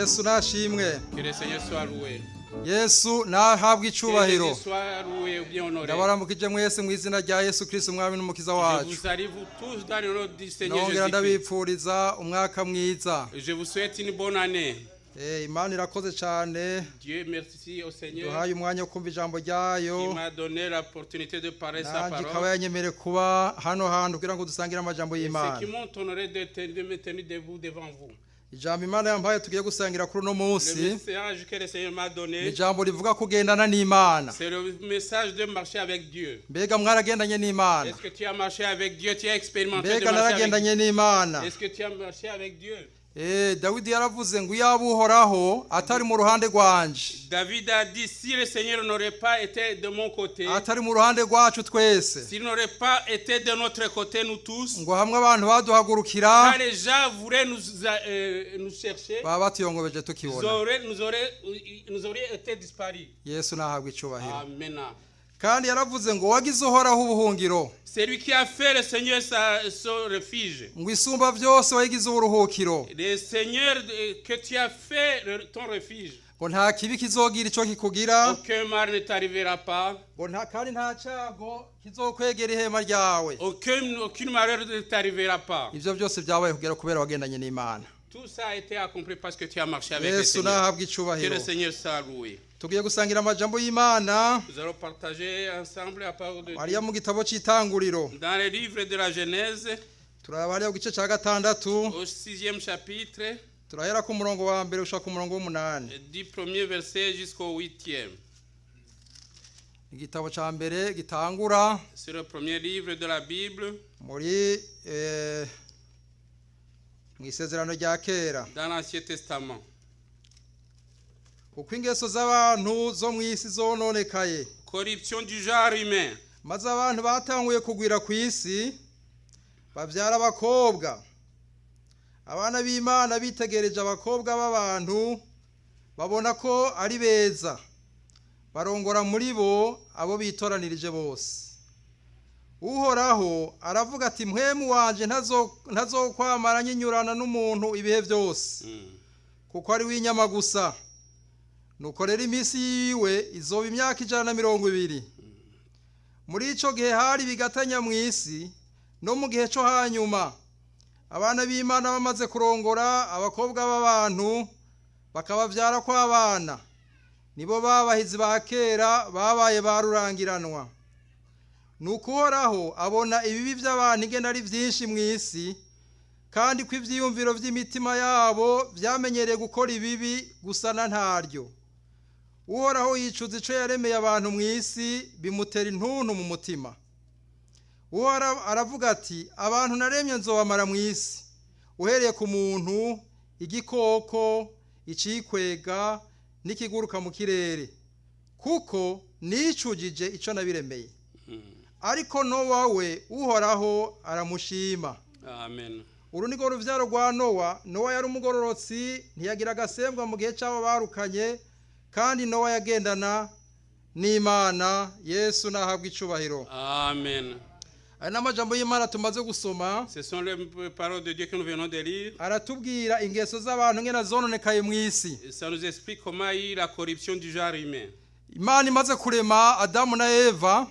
Yesu nashimwe. Que le Seigneur soit loué. Yesu nahabwe Que icubahiro. Jésus soit loué ou bien honoré. Ndabaramukije mwese mu izina rya Yesu Kristo umwami n'umukiza Je wacu. vous salue vous tous dans le nom du Seigneur Nongera Jésus-Christ. ndabipfuriza umwaka mwiza. Je vous souhaite une bonne année. Imana irakoze cyane. Dieu merci au Seigneur Duhaye umwanya wo kumva ijambo qui ryayo. m'a donné l'opportunité de parler sa Nanjye parole. ikaba yanyemereye kuba hano hantu kugira ngo dusangire amajambo Et y'Imana. ceux qui m'ont honoré de me tenir debout devant vous. Ijambo Imana yampaye tugiye gusangira kuri uno Le munsi. message que le Seigneur m'a Ni donné, ijambo rivuga kugendana n'Imana. c'est le message de marcher avec Dieu. Mbega mwaragendanye n'Imana. Est-ce que tu as marché avec Dieu? Tu as expérimenté de Mbega marcher avec naragendanye n'Imana. Dieu? Est-ce que tu as marché avec Dieu? Dawidi yaravuze ngo iyaba uhoraho atari mu ruhande rwanje, David a dit, si le Seigneur n'aurait pas été de mon côté, atari mu ruhande rwacu twese, s'il n'aurait pas été de notre côté, nous tous, ngo hamwe abantu baduhagurukira quand les gens voulaient nous chercher, baba batuyongobeje nous tukibona. aurions été disparus. Yesu nahabwe icubahiro. Amen. Kandi yaravuze ngo wagize uhoraho ubuhungiro, C'est lui qui a fait le Seigneur son refuge. ngo isumba byose wayigize uburuhukiro, Le Seigneur que tu as fait ton refuge. ngo nta kibi kizogira ico kikugira, Aucun mal ne t'arrivera pas. ngo kandi nta cago kizokwegera ihema ryawe. Aucune malheur ne t'arrivera pas. Ivyo byose byabaye kugera kubera wagendanye n'Imana. Tout ça a été accompli parce que tu as marché avec le Yesu Seigneur. nahabwe Que icubahiro. le Seigneur soit loué. Tugiye gusangira amajambo y'Imana Nous allons partager ensemble la parole de Mariya Dieu. mu gitabo c'itanguriro. Dans le livre de la Genèse, Turaba hariya ku gice ca gatandatu, au 6e chapitre, turahera ku murongo wa mbere gushika ku murongo w'umunani. du 1er verset jusqu'au 8e. Igitabo ca mbere gitangura C'est le premier livre de la Bible, muri mu isezerano rya kera. dans l'Ancien Testament. Kuko ingeso z'abantu zo mu isi zononekaye, Corruption du genre humain. maze abantu batanguye kugwira ku isi bavyara abakobwa. Abana b'Imana bitegereje abakobwa b'abantu babona ko ari beza, barongora muri bo abo bitoranirije bose. Uhoraho aravuga ati mpwemu wanje ntazokwamara nyinyurana n'umuntu ibihe byose, kuko ari w'inyama gusa. Nuko rero iminsi yiwe izoba imyaka 120. Muri ico gihe hari bigatanya mu isi, no mu gihe cyo hanyuma abana b'Imana bamaze kurongora abakobwa b'abantu bakabavyara kw'abana, nibo babahizi ba kera babaye barurangiranwa. Nuko Uhoraho abona ibibi by'abantu ingene ari byinshi mu isi, kandi ko ivyiyumviro vy'imitima yabo vyamenyereye gukora ibibi gusana ntaryo. Uhoraho yicuza ico yaremeye abantu mu isi, bimutera intuntu mu mutima. Uhoraho aravuga ati abantu naremye nzobamara mu isi, uhereye ku muntu, igikoko, icikwega n'ikiguruka mu kirere, kuko nicujije ico nabiremeye. Ariko Nowa we Uhoraho aramushima. Amen. Uru ni rwo ruvyaro rwa Nowa. Nowa yari umugororotsi, ntiyagira agasembwa mu gihe cy'abo barukanye, kandi Nowa yagendana n'Imana. Yesu nahabwe icubahiro. Amen. Aya n'amajambo y'Imana tumaze gusoma. Ce sont les paroles de Dieu que nous venons de lire. Aratubwira ingeso z'abantu ngena zononekaye mu isi. Ça nous explique comment il y a eu la corruption du genre humain. Imana imaze kurema Adamu na Eva,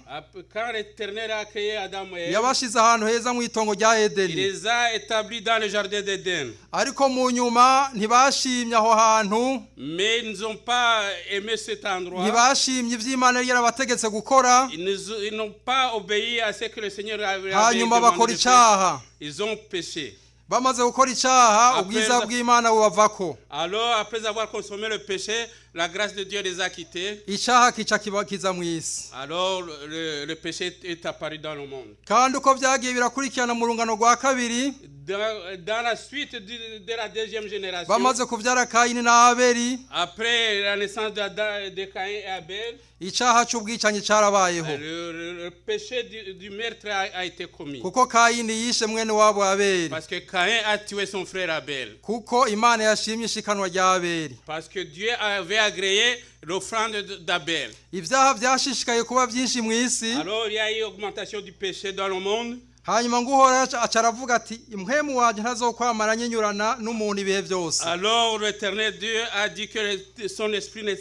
Quand l'Éternel a créé Adam et Ève, yabashize ahantu heza mu itongo rya il Edeni. les a établis dans le jardin d'Éden. Ariko mu nyuma ntibashimye aho hantu, Mais ils n'ont pas aimé cet endroit. ntibashimye ivy'Imana yari yarabategetse gukora, Ils n'ont pas obéi à ce que le Seigneur avait hanyuma bakora demandé de faire. icaha. Ils ont péché. Bamaze gukora icaha, ubwiza bw'Imana bubavako. Alors, après avoir consommé le péché, la grâce de Dieu les a quittés. Icaha kica kiza mu isi. Alors, le péché est apparu dans le monde. Kandi uko vyagiye birakurikirana mu rungano rwa kabiri, Dans la suite de la deuxième génération, bamaze kuvyara Kayini na Abeli, après la naissance de Caïn et Abel, icaha c'ubwicanyi carabayeho. le péché du meurtre a été commis. Kuko Kayini yishe mwene wabo Abeli. Parce que Caïn a tué son frère Abel. Kuko Imana yashimye ishikanwa rya Abeli. Parce que Dieu avait agréé l'offrande d'Abel. Ivyaha vyashishikaye kuba vyinshi mu isi, Alors il y a eu augmentation du péché dans le monde. hanyuma ngo uhoraho aca aravuga ati impwemu wanje ntazokwamara nyinyurana n'umuntu ibihe byose. Alors l'Éternel Dieu a dit que son esprit ne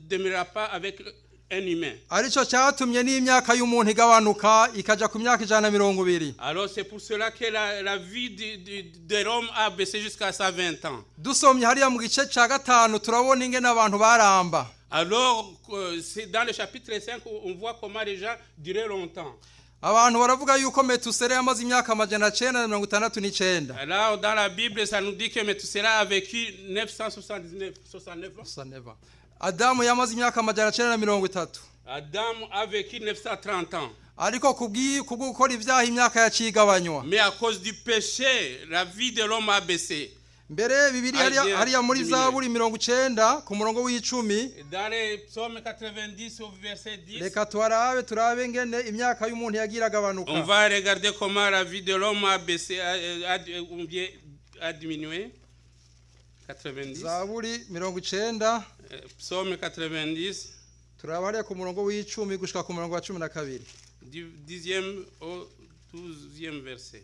demeurera pas avec un humain. Arico cyatumye n'imyaka y'umuntu igabanuka ikaja ku myaka 120. Alors c'est pour cela que la vie de l'homme a baissé jusqu'à 120 ans. Dusomye hariya mu gice ca gatanu turabona ingene abantu baramba. Alors c'est dans le chapitre 5 on voit comment les gens duraient longtemps. Abantu baravuga yuko Metusela yamaze imyaka 969. Alors dans la Bible ça nous dit que Metusela a vécu 969 ans. Adamu yamaze imyaka 930. Adam a vécu 930 ans. Ariko kubw'ukora ibyaha imyaka yacigabanywa. Mais à cause du péché, la vie de l'homme a baissé. Mbere Bibiri hariya muri Zaburi 90 ku murongo w'icumi. Dans les psaumes 90 au verset 10. Reka turabe ngene imyaka y'umuntu yagira gabanuka. On va regarder comment la vie de l'homme a baissé, a diminué. 90. Zaburi 90. Psaume 90. Turaba hariya ku murongo w'icumi gushika ku murongo wa 12. Du 10e au 12e verset.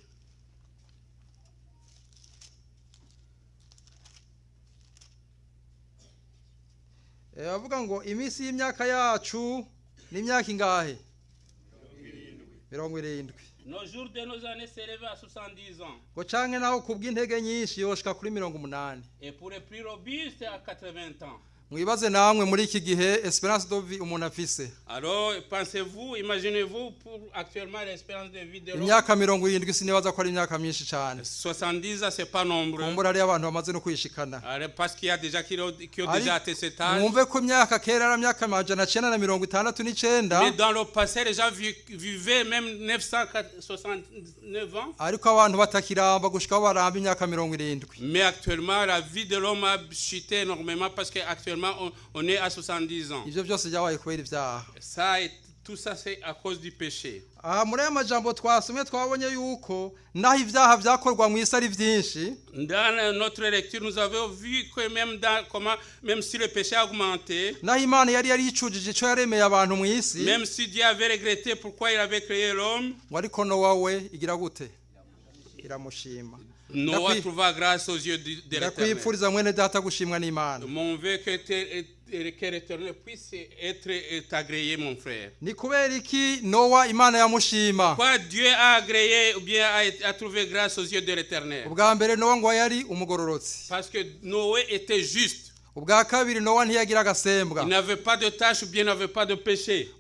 Bavuga ngo iminsi y'imyaka yacu ni imyaka ingahe? 70. Nos jours de nos années s'élèvent à 70 ans. Ngo canke naho kubw'intege nyinshi yoshika kuri 80. Et pour les plus robustes à 80 ans. Mwibaze namwe muri iki gihe espérance de vie umuntu afise. Alors pensez-vous, imaginez-vous pour actuellement l'espérance de vie de l'homme. Imyaka 70 sinibaza ko ari imyaka myinshi cyane. 70 ans c'est pas nombreux. Kumbura ari abantu bamaze no kwishikana. Parce qu'il y a déjà qui ont déjà atteint cet âge. Mwumve ko imyaka kera ari imyaka 969. Mais dans le passé les gens vivaient même 969 ans. Ariko abantu batakiramba gushika baramba imyaka 70. Mais actuellement la vie de l'homme a chuté énormément parce que actuellement on est à 70 ans. Ça, tout ça c'est à cause du péché. Muri aya majambo twasomye twabonye yuko naho ivyaha vyakorwa mu isi ari vyinshi. Dans notre lecture nous avons vu que même si le péché a augmenté, naho Imana yari yaricujije ico yaremeye abantu mu isi, même si Dieu avait regretté pourquoi il avait créé l'homme, ariko Nowa we igira gute? Iramushima. Noah trouva grâce aux yeux de l'Éternel. Mon vœu que l'Éternel puisse être agréé, mon frère. Pourquoi Dieu a agréé ou bien a trouvé grâce aux yeux de l'Éternel? Parce que Noé était juste. Il n'avait pas de tâche ou bien n'avait pas de péché.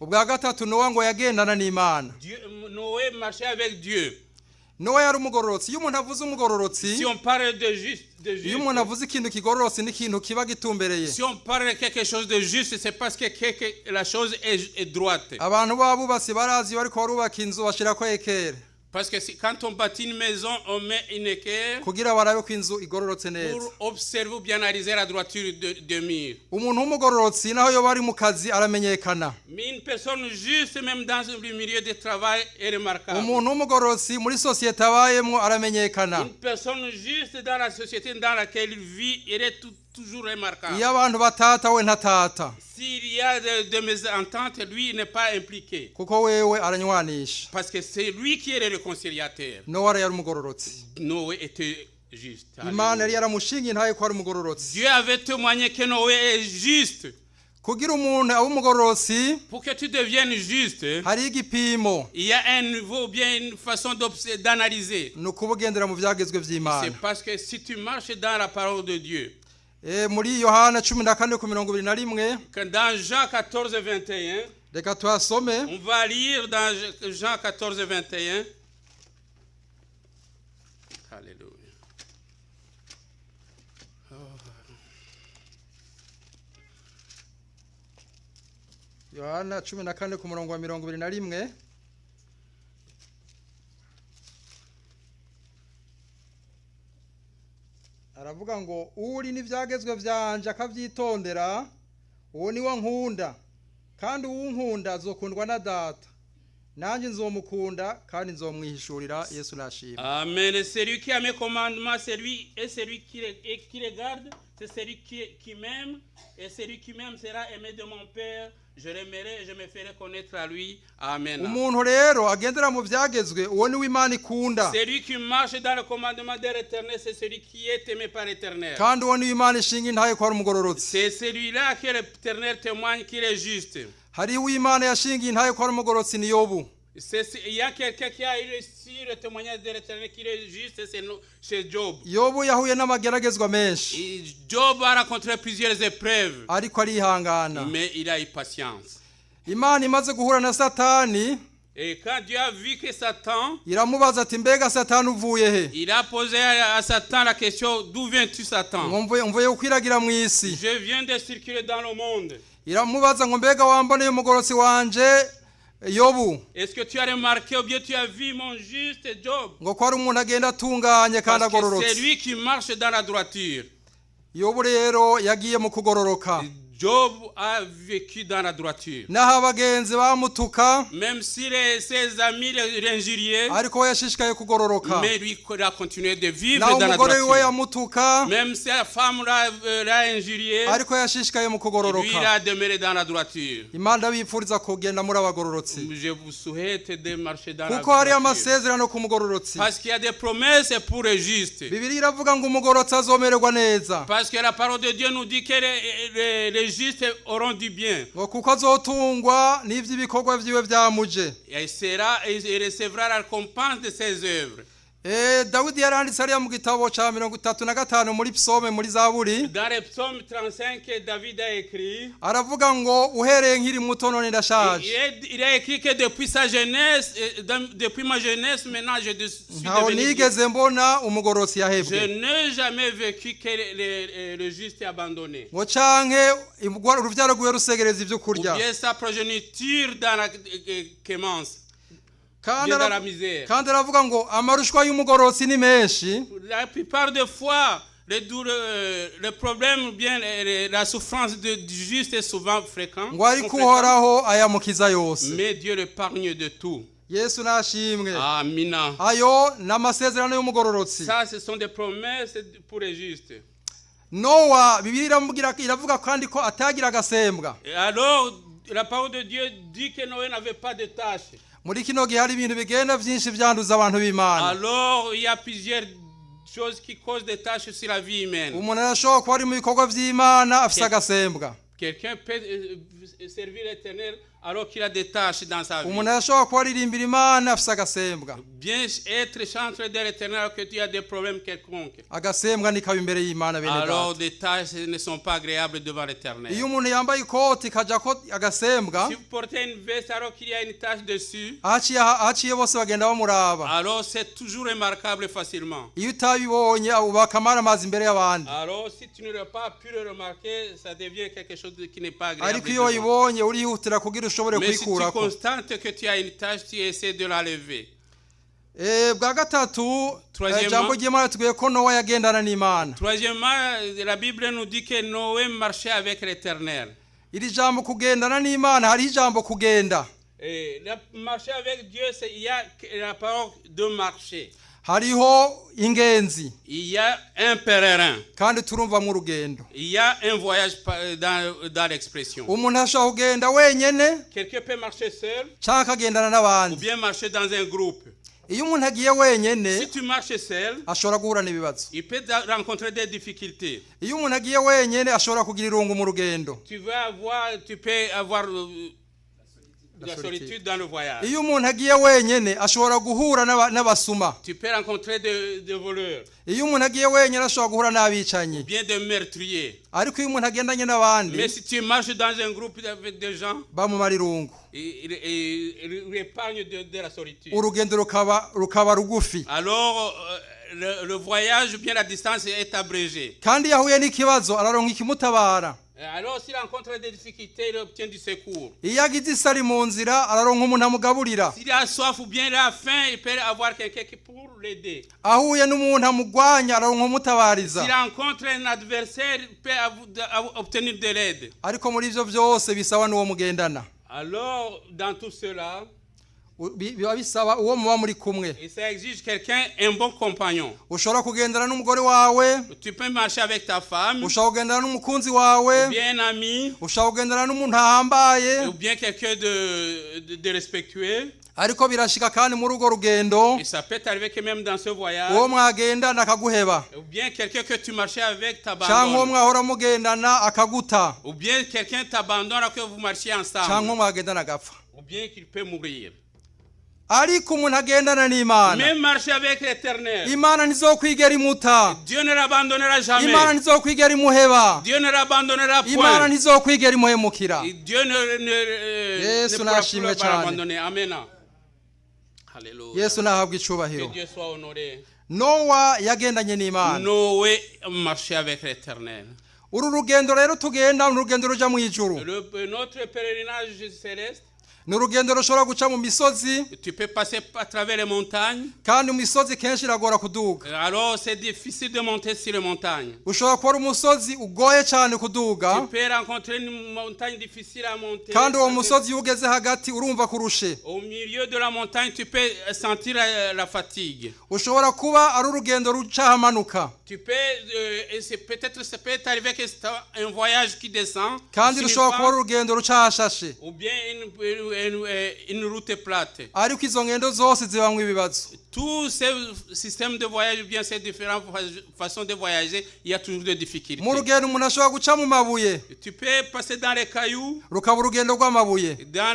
Noé marchait avec Dieu. Si on parle de juste, si on parle de quelque chose de juste, c'est parce que la chose est droite. Parce que quand on bâtit une maison, on met une équerre pour observer ou bien analyser la droiture de mur. Mais une personne juste, même dans le milieu du travail, est remarquable. Une personne juste dans la société dans laquelle il vit, il est toujours remarquable. S'il y a de mésententes, lui il n'est pas impliqué. Parce que c'est lui qui est le réconciliateur. Noé était juste. Dieu avait témoigné que Noé est juste. Pour que tu deviennes juste, il y a un niveau, bien une façon d'analyser. C'est parce que si tu marches dans la parole de Dieu, muri Yohana 14:21, dans Jean 14:21, on va lire dans Jean 14:21. Alléluia. Yohana 14:21. Aravuga ngo uri n'ivyagezwe vyanje akavyitondera uwo ni wo nkunda kandi uwunkunda azokundwa na data nanjye nzomukunda kandi nzomwihishurira. Yesu nashimwe. Amen. Celui qui a mes commandements, c'est lui et celui qui les garde, c'est celui qui m'aime et celui qui m'aime sera aimé de mon Père je l'aimerai et je me ferai connaître à lui. Amen. Umuntu rero agendera mu byagezwe uwo ni w'Imana ikunda. Celui qui marche dans le commandement de l'Éternel, c'est celui qui est aimé par l'Éternel. Kandi uwo ni w'Imana ishinga intahe ko ari umugororotsi. C'est celui-là que l'Éternel témoigne qu'il est juste. Hari w'Imana yashinga intahe ko ari umugororotsi ni Yobu. Il y a quelqu'un qui a reçu le témoignage de l'Éternel qui est juste, c'est Job. Yobu yahuye n'amageragezwa menshi. Job a rencontré plusieurs épreuves. Ariko arihangana. Mais il a eu patience. Imana imaze guhura na Satani. Et quand Dieu a vu que Satan, iramubaza ati mbega Satani uvuye he? Il a posé à Satan la question, d'où viens-tu Satan? Mvuye ukwiragira mu isi. Je viens de circuler dans le monde. Iramubaza ngo mbega wamboneye umugororotsi wanje Yobu? Est-ce que tu as remarqué ou bien tu as vu mon juste Job? Ngo ko ari umuntu agenda atunganye kandi agororotse. C'est lui qui marche dans la droiture. Yobu rero yagiye mu kugororoka. Job a vécu dans la droiture. Naho abagenzi bamutuka, même si ses amis l'injuriaient, ariko yashishikaye kugororoka. Mais lui il a continué de vivre dans la droiture. Yamutuka, même si la femme l'a injurié, ariko yashishikaye mu kugororoka. Lui il a demeuré dans la droiture. Imana bifuriza kugenda muri abagororotsi. Je vous souhaite de marcher dans la droiture. Kuko hari amasezerano ku mugororotsi. Parce qu'il y a des promesses pour les justes. Bibiliya iravuga ngo umugororotsi azomererwa neza. Parce que la parole de Dieu nous dit que les justes auront du bien. Kuko azotungwa n'ivy'ibikorwa vyiwe vyamuje. Il recevra la récompense de ses œuvres. Dawidi yaranditse ariya mu gitabo ca 35 muri Psaume muri Zaburi. Dans le psaume 35 David a écrit. Aravuga ngo uhereye nkiri muto none ndashaje. Il a écrit que depuis sa jeunesse, depuis ma jeunesse maintenant je suis devenu. Nigeze mbona umugororotsi yahebwe. Je n'ai jamais vécu que le juste est abandonné. Ngo canke uruvyaro rwiwe rusegereza ivyo kurya. Ou bien sa progéniture dans la quémence. Kandi aravuga ngo amarushwa y'umugororotsi ni menshi. La plupart des fois le problème bien la souffrance du juste est souvent fréquent. Ngo ari kuhoraho ayamukiza yose. Mais Dieu l'épargne de tout. Yesu nashimwe. Amina. Ayo n'amasezerano y'umugororotsi. Ça ce sont des promesses pour les justes. Noa Bibiliya iravuga kandi ko atagira agasembwa. Alors la parole de Dieu dit que Noé n'avait pas de tâche. Muri kino gihe hari ibintu bigenda vyinshi vyanduza abantu b'Imana. Alors il y a plusieurs choses qui causent des tâches sur la vie humaine. Umuntu arashobora kuba ari mu bikorwa vy'Imana afise agasembwa. Quelqu'un peut servir l'Éternel alors qu'il a des tâches dans sa vie. Umuntu arashobora kuba aririmbira Imana afise agasembwa. Bien être chanteur de l'Éternel alors que tu as des problèmes quelconques. Agasembwa ni kabi imbere y'Imana bene data. Alors des tâches ne sont pas agréables devant l'Éternel. Iyo umuntu yambaye ikoti kaja ko agasembwa. Si vous portez une veste alors qu'il y a une tache dessus. Aciye bose bagenda bamuraba. Alors c'est toujours remarquable facilement. Iyo utabibonye ubakamara amazi imbere y'abandi. Alors si tu ne l'as pas pu le remarquer, ça devient quelque chose qui n'est pas agréable. Ariko iyo uyibonye urihutira kugira ushobore kwikurako. Mais si tu constates que tu as une tache, tu essaies de la lever. Bwa gatatu jambo ry'Imana tugiye ko Nowa yagendana n'Imana. Troisièmement, la Bible nous dit que Noé marchait avec l'Éternel. Iri jambo kugendana n'Imana hari ijambo kugenda. Marcher avec Dieu, il y a la parole de marcher. Hariho ingenzi. Il y a un pèlerin. Kandi turumva mu rugendo. Il y a un voyage dans l'expression. Umuntu ashobora kugenda wenyene. Quelqu'un peut marcher seul. Canke agendana n'abandi. Ou bien marcher dans un groupe. Iyo umuntu agiye wenyene, si tu marches seul, ashobora guhura n'ibibazo. Il peut rencontrer des difficultés. Iyo umuntu agiye wenyene ashobora kugira irungu mu rugendo. Tu peux avoir la solitude dans le voyage. Iyo umuntu agiye wenyene ashobora guhura n'abasuma. Tu peux rencontrer des voleurs. Iyo umuntu agiye wenyene ashobora guhura n'abicanyi. Bien des meurtriers. Ariko iyo umuntu agendanye n'abandi, mais si tu marches dans un groupe avec des gens, bamumara irungu. Il épargne de la solitude. Urugendo rukaba rugufi. Alors le voyage bien la distance est abrégée. Kandi yahuye n'ikibazo araronka ikimutabara. Alors s'il rencontre des difficultés, il obtient du secours. Iyo agize isari mu nzira araronka umuntu amugaburira. S'il a soif ou bien il a faim, il peut avoir quelqu'un qui pour l'aider. Ahuye n'umuntu amugwanya araronka umutabariza. S'il rencontre un adversaire, il peut obtenir de l'aide. Ariko muri ivyo vyose bisaba n'uwo mugendana. Alors dans tout cela, biba bisaba uwo muba muri kumwe. Et ça exige quelqu'un, un bon compagnon. Ushobora kugendana n'umugore wawe. Tu peux marcher avec ta femme. Ushobora kugendana n'umukunzi wawe. Ou bien un ami. Ushobora kugendana n'umuntu ahambaye. Ou bien quelqu'un de respectueux. Ariko birashika kandi muri urwo rugendo. Et ça peut t'arriver que même dans ce voyage. Uwo mwagendana akaguheba. Ou bien quelqu'un que tu marchais avec t'abandonne. Cyangwa uwo mwahora mugendana akaguta. Ou bien quelqu'un t'abandonne alors que vous marchiez ensemble. Cyangwa mwagendana agapfa. Ou bien qu'il peut mourir. Ariko umuntu agendana n'Imana. Même marcher avec l'Éternel. Imana ntizokwigera imuta. Dieu ne l'abandonnera jamais. Imana ntizokwigera imuheba. Dieu ne l'abandonnera point. Imana ntizokwigera imuhemukira. Dieu ne pourra plus l'abandonner. Amen. Alléluia. Yesu nahabwa icubahiro. Que Dieu soit honoré. Nowa yagendanye n'Imana. Noé marchait avec l'Éternel. Uru rugendo rero tugenda n'urugendo ruja mu ijuru. Notre pèlerinage céleste. N'urugendo rushobora guca mu misozi. Tu peux passer à travers les montagnes. Kandi misozi kenshi iragora kuduga. Alors c'est difficile de monter sur les montagnes. Ushobora kuba umusozi ugoye cyane kuduga. Tu peux rencontrer une montagne difficile à monter. Kandi uwo musozi ugeze hagati urumva kurushe. Au milieu de la montagne tu peux sentir la fatigue. Ushobora kuba ari urugendo ruca hamanuka. Tu peux peut-être ça peut arriver que c'est un voyage qui descend. Kandi rushobora kuba urugendo ruca hashashe. Ou bien une route plate. Ariko izo ngendo zose zibamwe ibibazo. Tous ces systèmes de voyage ou bien ces différentes façons de voyager, il y a toujours des difficultés. Mu rugendo umuntu ashobora guca mu mabuye. Tu peux passer dans les cailloux. Rukaba urugendo rw'amabuye. Dans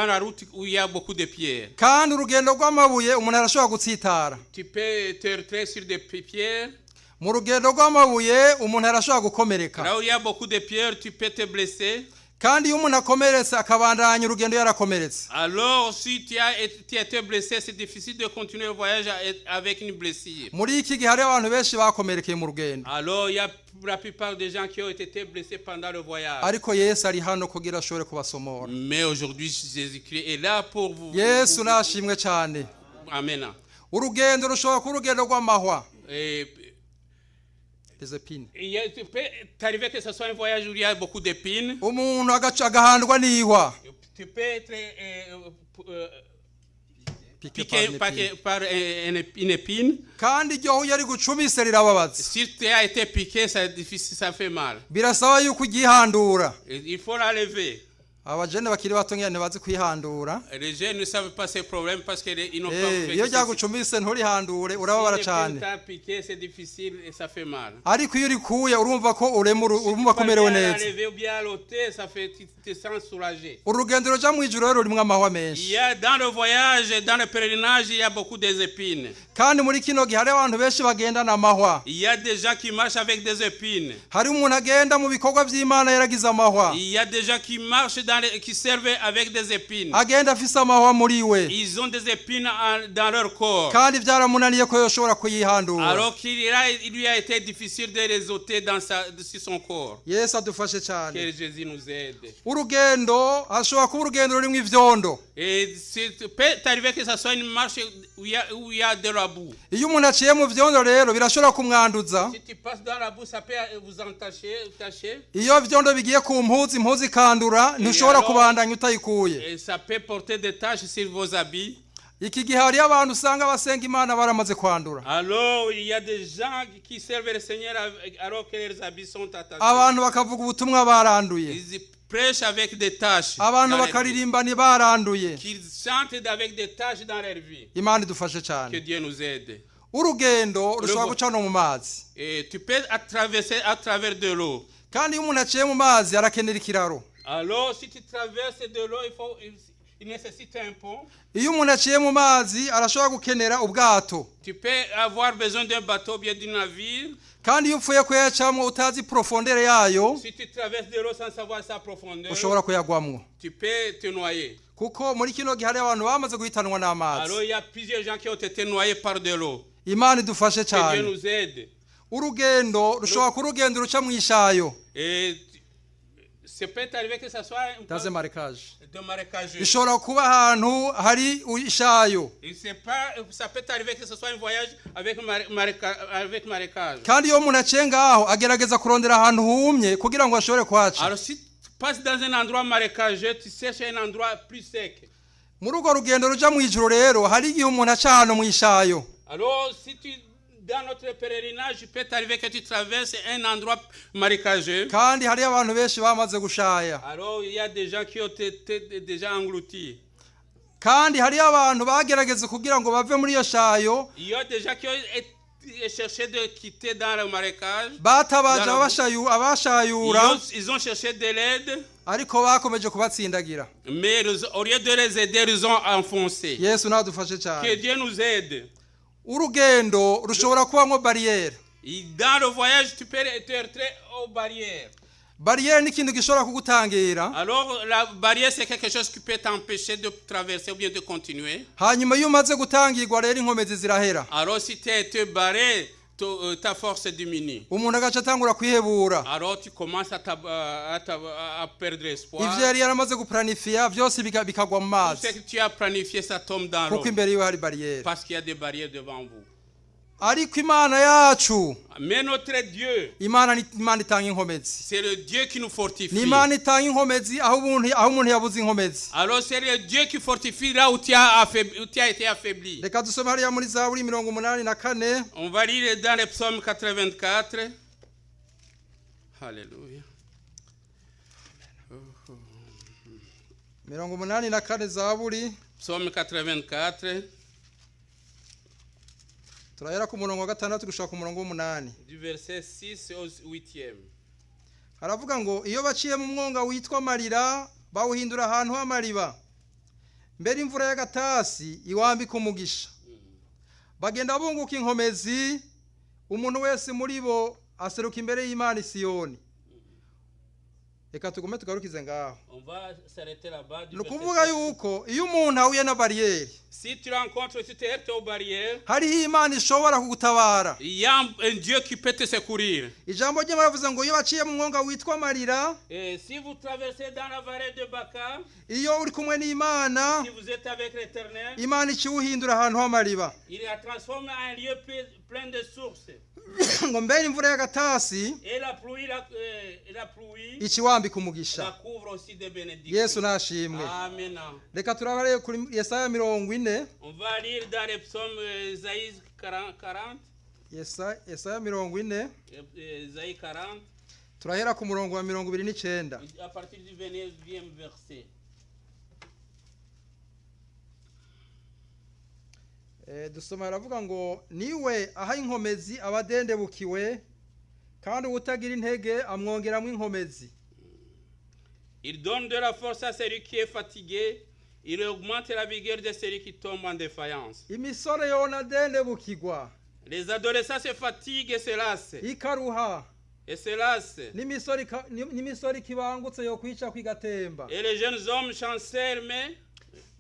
la route où il y a beaucoup de pierres. Kandi urugendo rw'amabuye umuntu arashobora gutsitara. Tu peux te retrouver sur des pierres. Mu rugendo rw'amabuye umuntu arashobora gukomereka. Là où il y a beaucoup de pierres, tu peux te blesser. Kandi iyo umuntu akomeretse akabandanya urugendo yarakomeretse. Alors si tu as été blessé, c'est difficile de continuer le voyage avec une blessure. Muri iki gihe hari abantu benshi bakomerekeye mu rugendo. Alors il y a la plupart des gens qui ont été blessés pendant le voyage. Ariko Yesu ari hano kugira ashobore kubasomora. Mais aujourd'hui Jésus-Christ est là pour vous. Yesu nashimwe cyane. Amen. Urugendo rushobora kuba urugendo rw'amahwa. Il peut t'arriver que ce soit un voyage où il y a beaucoup d'épines. Umuntu agahandwa n'ihwa. Tu peux être piqué par une épine. Kandi iryo yari gucumise rirababaza. Si tu as été piqué, ça fait mal. Birasaba yuko ugihandura. Il faut l'enlever. Abajene bakiri bato ngene bazi kwihandura. Les jeunes ne savent pas ces problèmes parce qu'ils n'ont pas fait. Iyo ryagucumise nturihandure urababara cyane. Piqué, c'est difficile et ça fait mal. Ariko iyo urikuye urumva ko urumva komerewe neza. Enlever ou bien l'ôter, ça fait te sens soulagé. Urugendo ruja mu ijuru rero rimwe amahwa menshi. Il y a dans le voyage, dans le pèlerinage, il y a beaucoup d'épines. Kandi muri kino gihe hari abantu benshi bagendana amahwa. Il y a des gens qui marchent avec des épines. Hari umuntu agenda mu bikorwa by'Imana yaragize amahwa. Il y a des gens qui marchent qui servent avec des épines. Agenda afise amahwa muri we. Ils ont des épines dans leur corps. Kandi byaramunaniye ko yoshobora kuyihandura. Alors qu'il lui a été difficile de les ôter sur son corps. Yesu adufashe cyane. Que Jésus nous aide. Urugendo ashobora kuba urugendo rurimo ivyondo. Et c'est peut arriver que ça soit une marche où il y a de la boue. Iyo umuntu aciye mu vyondo rero birashobora kumwanduza. Si tu passes dans la boue, ça peut vous entacher. Iyo vyondo bigiye ku mpuzi ikandura ntushobora kubandanya utayikuye. Et ça peut porter des taches sur vos habits. Iki gihe hari abantu usanga basenga Imana baramaze kwandura. Alors il y a des gens qui servent le Seigneur alors que leurs habits sont attachés. Abantu bakavuga ubutumwa baranduye. Ils prêchent avec des taches. Abantu bakaririmba ni baranduye. Qu'ils chantent avec des taches dans leur vie. Imana idufashe cyane. Que Dieu nous aide. Urugendo rushobora guca no mu mazi. Et tu peux traverser à travers de l'eau. Kandi iyo umuntu aciye mu mazi arakenera ikiraro. Alors si tu traverses de l'eau, il nécessite un pont. Iyo umuntu aciye mu mazi arashobora gukenera ubwato. Tu peux avoir besoin d'un bateau bien d'un navire. Kandi iyo upfuye kuyacamwo utazi profondeur yayo. Si tu traverses de l'eau sans savoir sa profondeur, ushobora kuyagwamwo. Tu peux te noyer. Kuko muri kino gihe hari abantu bamaze guhitanwa n'amazi. Alors il y a plusieurs gens qui ont été noyés par de l'eau. Imana idufashe cyane. Que Dieu nous aide. Urugendo rushobora kurugendo ruca mu ishayo. Et c'est peut arriver que ça soit de marécage. De marécage. Ishobora kuba ahantu hari ishayo. Et c'est pas ça peut arriver que ce soit un voyage avec marécage. Kandi iyo umuntu acenga aho agerageza kurondera ahantu humye kugira ngo ashobore kwaca. Alors si passes dans un endroit marécageux, tu cherches un endroit plus sec. Muri urwo rugendo ruja mu ijuru rero hari igihe umuntu aca hano mu ishayo. Alors si tu dans notre pèlerinage, il peut t'arriver que tu traverses un endroit marécageux. Kandi hari abantu benshi bamaze gushaya. Alors il y a des gens qui ont été déjà engloutis. Kandi hari abantu bagerageze kugira ngo bave muri iyo shayo. Il y a des gens qui ont cherché de quitter dans le marécage. Batabaje abashayura. Ils ont cherché de l'aide. Ariko bakomeje kubatsindagira. Mais au lieu de les aider, ils ont enfoncé. Yesu nadufashe cyane. Que Dieu nous aide. Urugendo rushobora kubamo barrière. Dans le voyage, tu peux te heurter aux barrières. Barrière ni kintu gishobora kugutangira. Alors la barrière c'est quelque chose qui peut t'empêcher de traverser ou bien de continuer. Hanyuma iyo umaze gutangirwa rero inkomezi zirahera. Alors si tu as été barré, ta force diminue. Umuntu agaca atangura kwihebura. Alors tu commences à perdre espoir. Ivyo yari yaramaze guplanifier byose bikagwa mu mazi. Tout ce que tu as planifié ça tombe dans l'eau. Kuko imbere yiwe hari barrière. Parce qu'il y a des barrières devant vous. Ariko Imana yacu. Mais notre Dieu. Imana itanga inkomezi. C'est le Dieu qui nous fortifie. Ni Imana itanga inkomezi aho umuntu yabuze inkomezi. Alors c'est le Dieu qui fortifie là où tu as été affaibli. Reka dusome hariya muri Zaburi 84. On va lire dans le psaume 84. Alléluia. 84 Zaburi. Psaume 84. Turahera ku murongo wa 6 gushaka ku murongo wa 8. Du verset 6 au 8e. Haravuga ngo iyo baciye mu mwonga witwa marira bawuhindura ahantu h'amariba. Mbere imvura y'agatasi iwambika umugisha. Bagenda bunguka inkomezi umuntu wese muri bo aseruka imbere y'Imana Isiyoni. Reka tugume tugarukize ngaho. On va s'arrêter là-bas. Nukuvuga yuko iyo umuntu ahuye na barrière. Si tu rencontres, tu te heurtes aux barrières. Hariho Imana ishobora kugutabara. Il y a un Dieu qui peut te secourir. Ijambo ry'Imana rivuze ngo iyo baciye mu mwonga witwa marira. Et si vous traversez dans la vallée de Baka. Iyo uri kumwe n'Imana. Si vous êtes avec l'Éternel. Imana ikiwuhindura ahantu h'amariba. Il a transformé un lieu plein de sources. Ngo mbere imvura y'agatasi. Et la pluie. Ikiwambika umugisha. Ça couvre aussi des bénédictions. Yesu nashimwe. Amen. Reka turabare kuri Yesaya 40. On va lire dans les psaumes Isaïe 40. Yesaya 40. Isaïe 40. Turahera ku murongo wa 29. À partir du 20e verset. Dusoma aravuga ngo niwe aha inkomezi abadendebukiwe kandi utagira intege amwongeramo inkomezi. Il donne de la force à celui qui est fatigué, il augmente la vigueur de celui qui tombe en défaillance. Imisore yona dendebukirwa. Les adolescents se fatiguent et se lassent. Ikaruha. Et se lassent. N'imisore kibangutse yo kwica kwigatemba. Et les jeunes hommes chancellent mais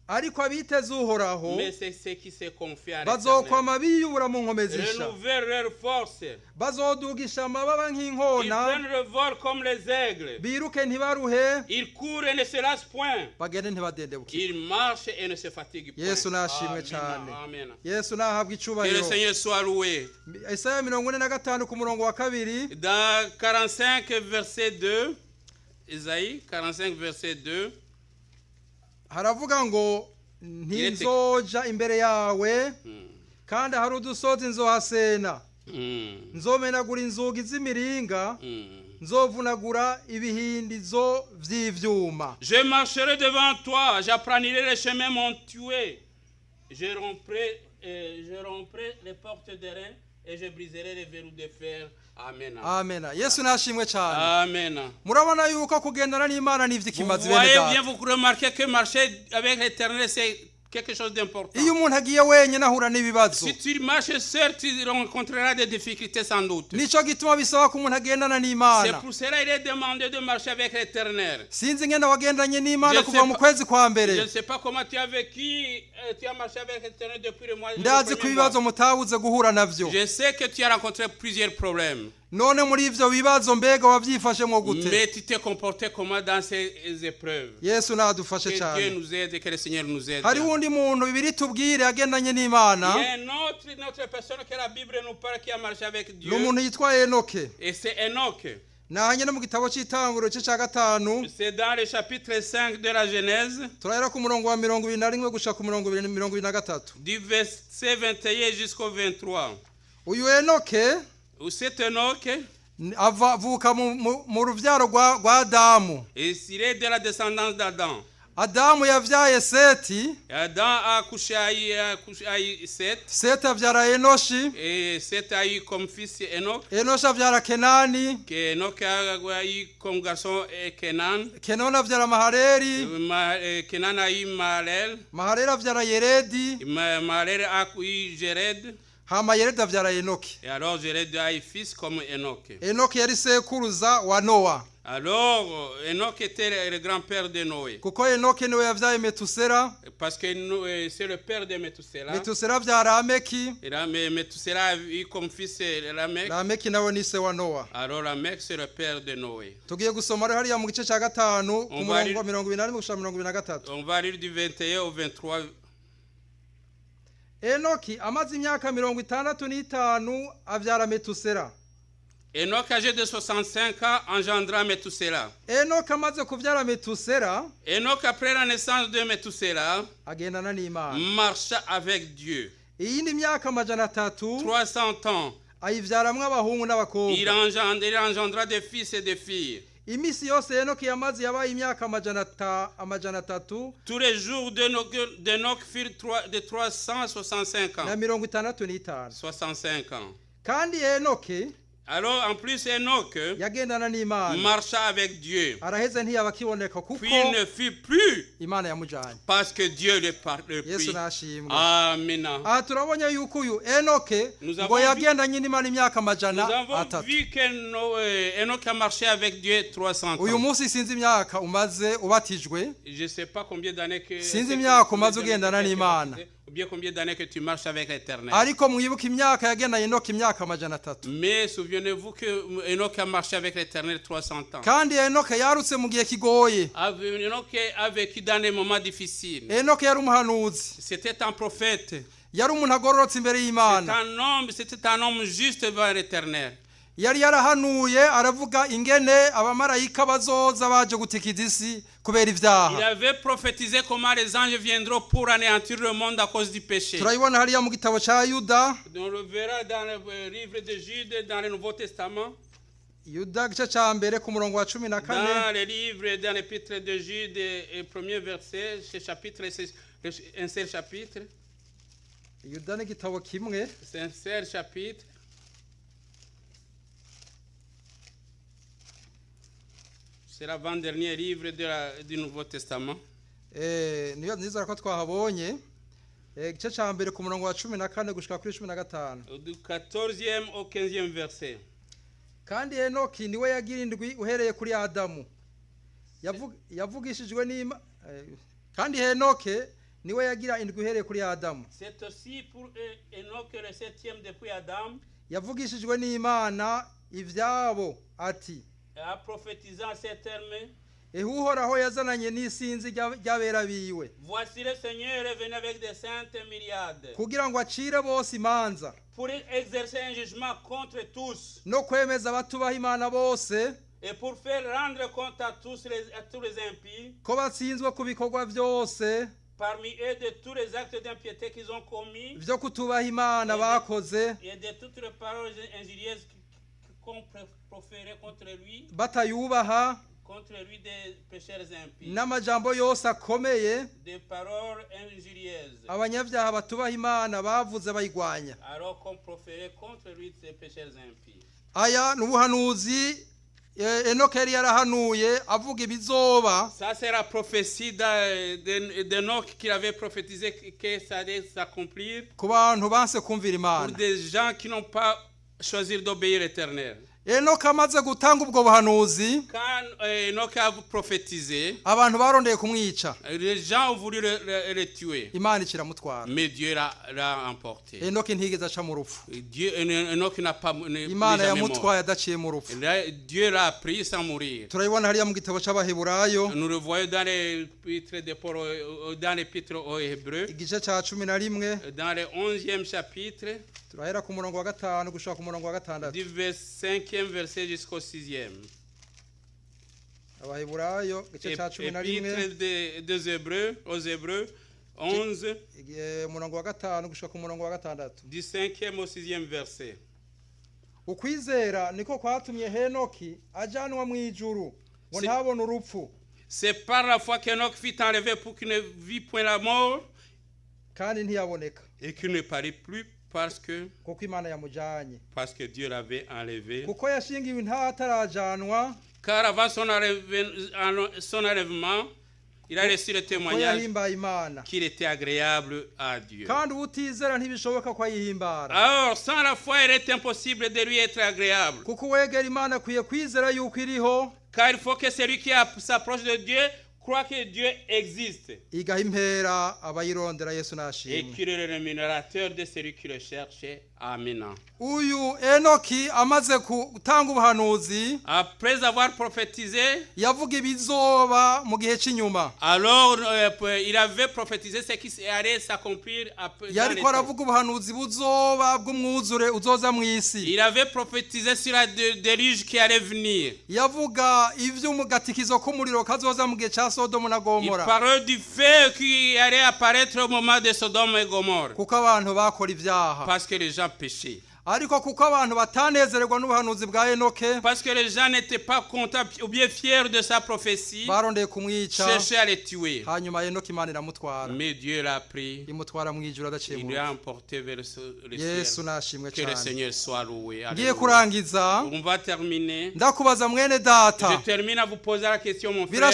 ariko abiteze uhoraho mais c'est ceux qui se confient à bazokwama biyubura mu nkomezisha renouveler leur force bazodugisha amababa nk'inkona ils prennent le vol comme les aigles biruke ntibaruhe ils courent et ne se lassent point bagende ntibadendebuke ils marchent et ne se fatiguent point. Yesu nashimwe cyane. Yesu nahabwa Que icubahiro. le Seigneur soit loué. Isaya 45 ku murongo wa 2. Dans 45 verset 2, Isaïe 45 verset 2, haravuga ngo ntizoja imbere yawe kandi hari udusozi nzohasena nzomenagura inzugi z'imiringa nzovunagura ibihindizo vy'ivyuma. je marcherai devant toi, j'applanirai les chemins montueux, je romprai les portes d'airain et je briserai les verrous de fer. Amen. Amen. Yesu nashimwe cyane. Amen. Murabona yuko kugendana n'Imana nivyikimazi bene data. Vous voyez bien, vous remarquez que marcher avec l'Éternel c'est quelque chose d'important. Iyo umuntu agiye wenyine ahura n'ibibazo. Si tu marches seul, tu rencontreras des difficultés sans doute. Nico gituma bisaba ko umuntu agendana n'Imana. C'est pour cela il est demandé de marcher avec l'Éternel. Sinzi ngenda wagendanye n'Imana kuva mu kwezi kwa mbere. Je ne sais pas comment tu as vécu, tu as marché avec l'Éternel depuis le mois. Ndazi ko ibibazo mutabuze guhura navyo. Je sais que tu as rencontré plusieurs problèmes. None muri ivyo bibazo mbega wavyifashemwo gute? Mais tu t'es comporté comment dans ces épreuves? Yesu nadufashe cyane. Que Dieu nous aide et que le Seigneur nous aide. Hari wundi muntu bibiri tubwire agendanye n'Imana. Il y a une autre personne que la Bible nous parle qui a marché avec Dieu. N'umuntu yitwa Enoke. Et c'est Enoch. nahanye no mu gitabo cy'itanguriro cya gatanu. C'est dans le chapitre 5 de la Genèse. Turahera ku murongo wa 21 gushika ku murongo 23. Du verset 21 jusqu'au 23. Uyu Enoke, cet Enoch, avuka mu ruvyaro rwa Adamu. Et il est de la descendance d'Adam. Adamu yavyaye Seti. Adam a accouché à Seth. Seti avyara Enoshi. Et Seth a eu comme fils Enoch. Enoshi avyara Kenani. Enoch a eu comme garçon Kenan. Kenan avyara Mahaleri. Kenan a eu Mahalel. Mahalel avyara Yeredi. Mahalel a eu Jered. Hama Yeredi avyara Enoki. Et alors Jered a eu fils comme Enoch. Enoki yari sekuruza wa Noa. Alors, Enoch était le grand-père de Noé. Kuko Enoki niwe yavyaye Metusela. Parce que c'est le père de Metusela. Metusela avyara Lameki. Et Metusela a eu comme fils Lameki. Lameki nawe ni se wa Noa. Alors Lameki c'est le père de Noé. Tugiye gusoma rero hariya mu gice cya gatanu ku murongo wa 28 gushika 23. On va lire du 21 au 23. Enoki amaze imyaka 65 avyara Metusela. Enoch, âgé de 65 ans, engendra Metusela. Enoch amaze kuvyara Metusela. Enoch, après la naissance de Metusela, agendana n'Imana. Marcha avec Dieu. Iyindi myaka amajana 300 ans. Ayivyaramwe abahungu n'abakobwa. Il engendra des fils et des filles. Imisi yose Enoki yamaze yabaye imyaka amajana 3. Tous les jours d'Enoch furent de 365 ans. Na 65. 65 ans. Kandi Enoki, alors en plus Enoch yagendana n'Imana, marcha avec Dieu. Araheze ntiyabakiboneka kuko puis il ne fut plus Imana yamujanye. Parce que Dieu le prit. Yesu nashimwe. Amen. Turabonye yuko uyu Enoke ngo yagendanye n'Imana imyaka amajana 3. Nous avons vu que Enoch a marché avec Dieu 300 ans. Uyu munsi sinzi imyaka umaze ubatijwe. Je sais pas combien d'années que sinzi imyaka umaze ugendana n'Imana. Ou bien combien d'années que tu marches avec l'Éternel. Ariko mwibuka imyaka yagendanye Enoke imyaka amajana 3. Mais souvenez-vous que Enoch a marché avec l'Éternel 300 ans. Kandi Enoke yarutse mu gihe kigoye. Enoch a vécu dans des moments difficiles. Enoke yari umuhanuzi. C'était un prophète. Yari umuntu agororotse imbere y'Imana. C'était un homme juste devant l'Éternel. Yari yarahanuye aravuga ingene abamarayika bazoza baje gutikiza isi kubera ivyaha. Il avait prophétisé comment les anges viendront pour anéantir le monde à cause du péché. Turayibona hariya mu gitabo ca Yuda. On le verra dans le livre de Jude dans le Nouveau Testament. Yuda gice ca mbere ku murongo wa 14. Dans le livre dans l'épître de Jude et premier verset, ce chapitre c'est un seul chapitre. Yuda ni gitabo kimwe. C'est un seul chapitre. C'est l'avant-dernier livre du Nouveau Testament. Niyo nizera ko twahabonye. Gice ca mbere ku murongo wa 14 gushika kuri 15. Du 14e au 15e verset. Kandi Enoki niwe yagira indwi uhereye kuri Adamu. Yavugishijwe n'Imana. Kandi Enoke niwe yagira indwi uhereye kuri Adamu. C'est aussi pour Enoch le 7e depuis Adam. Yavugishijwe n'Imana ivyabo ati. A prophétisé en ces termes. Uhoraho yazananye n'isinzi ry'abera biwe. Voici le Seigneur est venu avec des saintes myriades. Kugira ngo acire bose imanza. Pour exercer un jugement contre tous. No kwemeza abatubaha Imana bose. Et pour faire rendre compte à tous les impies. Ko batsinzwe ku bikorwa byose. Parmi eux de tous les actes d'impiété qu'ils ont commis. Vyo kutubaha Imana bakoze. Et de toutes les paroles injurieuses qu'on proférait contre lui. Batayubaha. Contre lui des pécheurs impies. N'amajambo yose akomeye. Des paroles injurieuses. Abanyabyaha batubaha Imana bavuze bayigwanya. Alors qu'on proférait contre lui des pécheurs impies. Aya nubuhanuzi Enoch yari yarahanuye avuga ibizoba. Ça c'est la prophétie d'Enoch qu'il avait prophétisé que ça allait s'accomplir. Ku bantu banse kumvira Imana. Pour des gens qui n'ont pas choisi d'obéir l'Éternel. Enoch amaze gutanga ubwo buhanuzi. Quand Enoch a prophétisé, abantu barondeye kumwica. Les gens ont voulu le tuer. Imana ikiramutwara. Mais Dieu l'a emporté. Enoch ntigeze aca mu rupfu. Enoch n'a pas Imana yamutwaye adaciye mu rupfu. Dieu l'a pris sans mourir. Turayibona hariya mu gitabo c'Abaheburayo. Nous le voyons dans l'épître aux Hébreux. Igice ca 11. Dans le 11e chapitre. Turahera ku murongo wa 5 gushaka ku murongo wa 6. Du 5e verset jusqu'au 6e. Abaheburayo igice cya 11 des Hébreux aux Hébreux 11 umurongo wa 5 gushika ku murongo wa 6 du 5e au 6e verset. Ukwizera niko kwatumye Henoki ajanwa mu ijuru ngo ntabone urupfu. C'est par la foi qu'Enoch fut enlevé pour qu'il ne vit point la mort kandi ntiyaboneka et qu'il ne parut plus parce que Dieu l'avait enlevé. Kuko yashingiwe intaha atarajanwa. Car avant son enlèvement, il a reçu le témoignage qu'il était agréable à Dieu. Alors, sans la foi, il est impossible de lui être agréable. Car il faut que celui qui s'approche de Dieu croit que Dieu existe. Et qu'il est le rémunérateur de celui qui le cherche. Amen. Après avoir prophétisé, alors il avait prophétisé ce qui allait s'accomplir après. Il avait prophétisé sur la déluge qui allait venir. Il parlait du feu qui allait apparaître au moment de Sodome et Gomorrhe. Parce que les gens péchaient. Parce que les gens n'étaient pas contents ou bien fiers de sa prophétie, cherchaient à les tuer. Mais Dieu l'a pris, il l'a emporté vers le ciel. Que le Seigneur soit loué. On va terminer. Je termine à vous poser la question, mon frère.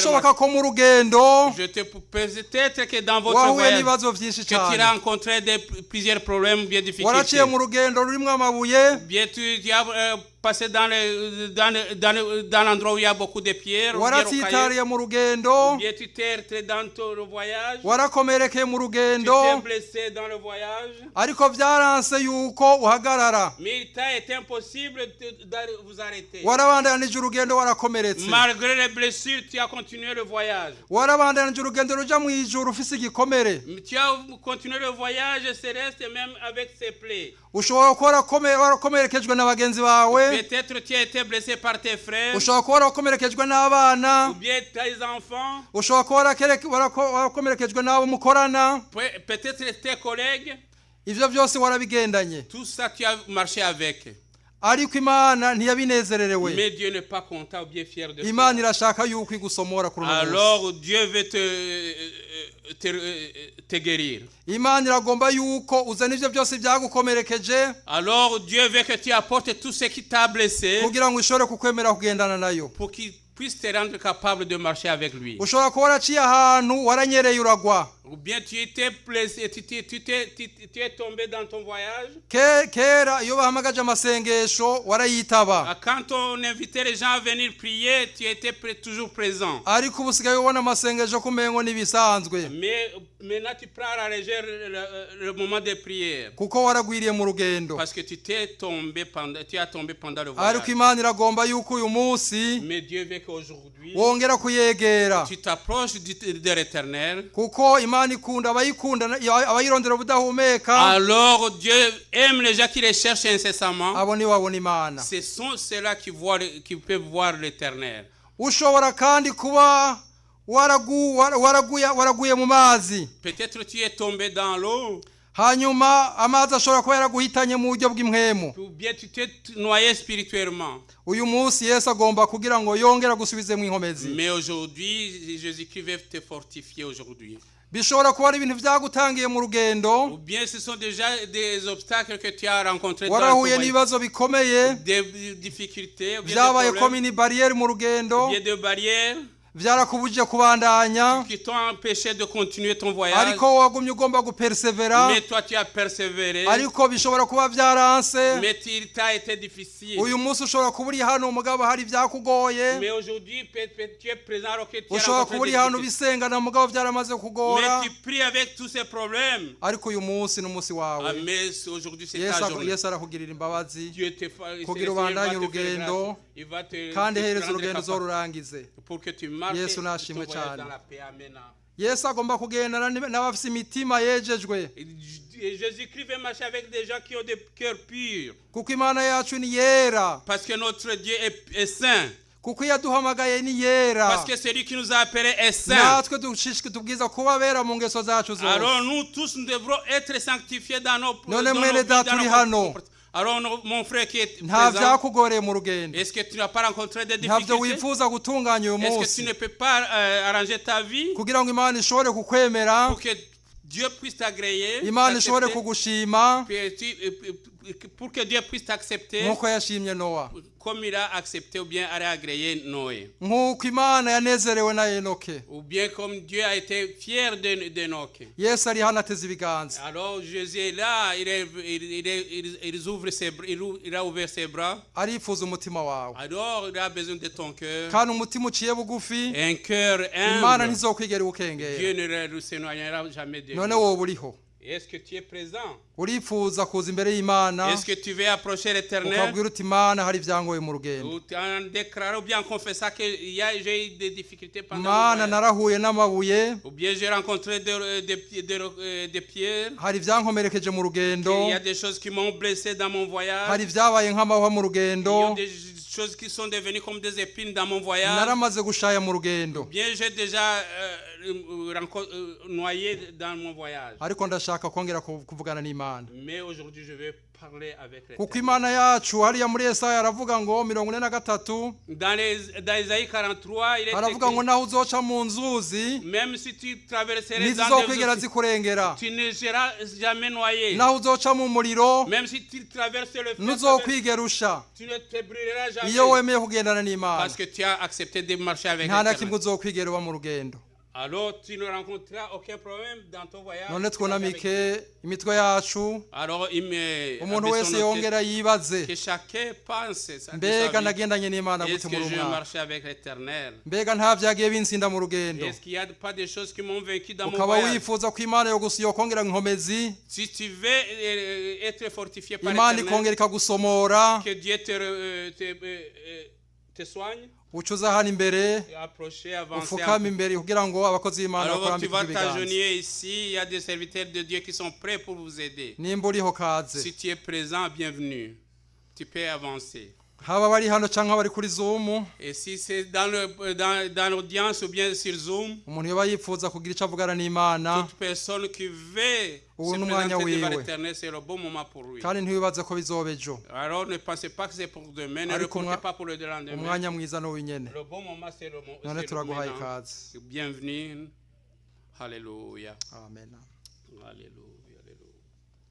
Peut-être que dans votre voyage, que tu as rencontré plusieurs problèmes, bien difficultés. Bien tu as passé dans l'endroit où il y a beaucoup de pierres. Bien tu t'es dans ton voyage. Tu t'es blessé dans le voyage. Mais il t'a été impossible de vous arrêter. Malgré les blessures, tu as continué le voyage. Tu as continué le voyage céleste même avec ses plaies. Peut-être tu as été blessé par tes frères. Ou bien tes enfants. Peut-être tes collègues. Tout ça tu as marché avec. Mais Dieu n'est pas content ou bien fier de toi. Alors Dieu veut te guérir. Alors Dieu veut que tu apportes tout ce qui t'a blessé pour qu'il puisse te rendre capable de marcher avec lui. Ou bien tu étais blessé, tu es tombé dans ton voyage. Quand on invitait les gens à venir prier, tu étais toujours présent. Mais maintenant tu prends à la légère le moment de prière. Parce que tu as tombé pendant le voyage. Mais Dieu veut qu'aujourd'hui tu t'approches de l'Éternel. Alors Dieu aime les gens qui les cherchent incessamment. Ce sont ceux-là qui peuvent voir l'Éternel. Peut-être tu es tombé dans l'eau. Ou bien tu t'es noyé spirituellement. Mais aujourd'hui, Jésus-Christ veut te fortifier aujourd'hui. Ou bien ce sont déjà des obstacles que tu as rencontrés dans ton voyage. Des difficultés, ou bien des problèmes, ou bien des barrières qui t'ont empêché de continuer ton voyage. Mais toi tu as persévéré. Mais il t'a été difficile. Mais aujourd'hui tu es présent alors que tu as rencontré des difficultés. Mais tu pries avec tous ces problèmes. Mais aujourd'hui c'est ta journée. Dieu te fait grâce pour que tu marches dans la paix. Amen. Jésus-Christ veut marcher avec des gens qui ont des cœurs purs. Parce que notre Dieu est saint. kuko yaduhamagaye ni yera. Parce que celui qui nous a appelés est saint. natwe tubwiza kuba bera mu ngeso zacu zose. Alors nous tous nous devrons être sanctifiés dans nos none mwene data uri hano. Alors mon frère qui est nta présent, byakugoreye mu rugendo. est-ce que tu n'as pas rencontré des ntabyo difficultés? wifuza gutunganya uyu Est-ce que munsi tu ne peux pas arranger ta vie kugira ngo Imana ishobore kukwemera, pour que Dieu puisse t'agréer, Imana ishobore kugushima pour que Dieu puisse t'accepter nk'uko yashimye Nowa, comme il a accepté ou bien a agréé Noé, nk'uko Imana yanezerewe na Enoke. ou bien comme Dieu a été fier d'Enoch. Yesu ari hano ateze ibiganza. Alors Jésus est là, il a ouvert ses bras. arifuza umutima wawe. Alors il a besoin de ton cœur. kandi umutima uciye bugufi Un cœur Imana humble. ntizokwigera ukengera. Dieu ne s'éloignera jamais de none lui. wowe uriho, Est-ce que tu es présent? urifuza kuza imbere y'Imana Est-ce que tu veux approcher l'Éternel? ukabwira uti Imana hari ibyangoye mu rugendo. Ou en déclarant ou bien en confessant que j'ai eu des difficultés pendant le Imana voyage. narahuye n'amabuye, Ou bien j'ai rencontré des pierres. hari ibyankomerekeje mu rugendo, Il y a des choses qui m'ont blessé dans mon voyage. hari ibyabaye nk'amahwa mu Il y rugendo, a des choses qui sont devenues comme des épines dans mon voyage. naramaze gushaya mu rugendo. Bien j'ai déjà noyé dans mon voyage. ariko ndashaka kongera kuvugana n'Imana, Mais aujourd'hui je vais parler avec kuko l'Éternel. Imana yacu hariya muri Yesaya aravuga ngo 43 Dans Isaïe 43, il est aravuga ngo écrit, naho uzoca mu nzuzi même si tu traverserais dans ntizizokwigera des eaux, zikurengera, tu ne seras jamais noyé. naho uzoca mu muriro Même si tu traverses le feu, ntuzokwigera usha, tu ne te brûleras jamais. iyo wemeye kugendana n'Imana. Parce que tu as accepté de marcher avec nta na l'Éternel. kimwe uzokwigera uba mu rugendo. Alors tu ne rencontreras aucun problème dans ton voyage. none twunamike imitwe yacu, Alors il me umuntu wese yongera yibaze, que chacun pense de sa mbega vie. nagendanye n'Imana Est-ce gute que muri je umwaka? marchais avec l'Éternel? mbega nta byagiye binsinda mu rugendo? Est-ce qu'il n'y a pas de choses qui m'ont vaincu dans mon ukaba voyage? wifuza ko Imana yokongera inkomezi, Si tu veux être fortifié par Imana l'Éternel, ikongera ikagusomora, que Dieu te soigne, uca uza hano imbere approcher, avancer. ufukame imbere kugira ngo abakozi b'Imana Alors tu bakurambike vas ibiganza. t'agenouiller ici, il y a des serviteurs de Dieu qui sont prêts pour vous aider. nimba uriho kaze, Si tu es présent, bienvenue. Tu peux avancer. haba bari hano cyangwa bari kuri Zoom, Et si c'est dans l'audience ou bien sur Zoom, umuntu yoba yifuza kugira icyo avugana n'Imana, toute personne qui veut Ubu se n'umwanya présenter devant wiwe. l'Éternel, c'est le bon moment pour lui. kandi ntiwibaze ko bizoba ejo. Alors ne pensez pas que c'est pour demain, ne Ariko reportez pas pour le lendemain. umwanya mwiza ni uw'inyene. Le bon moment, c'est le moment. none turaguhaye ikaze. Bienvenue. Alléluia. Amen. Alléluia.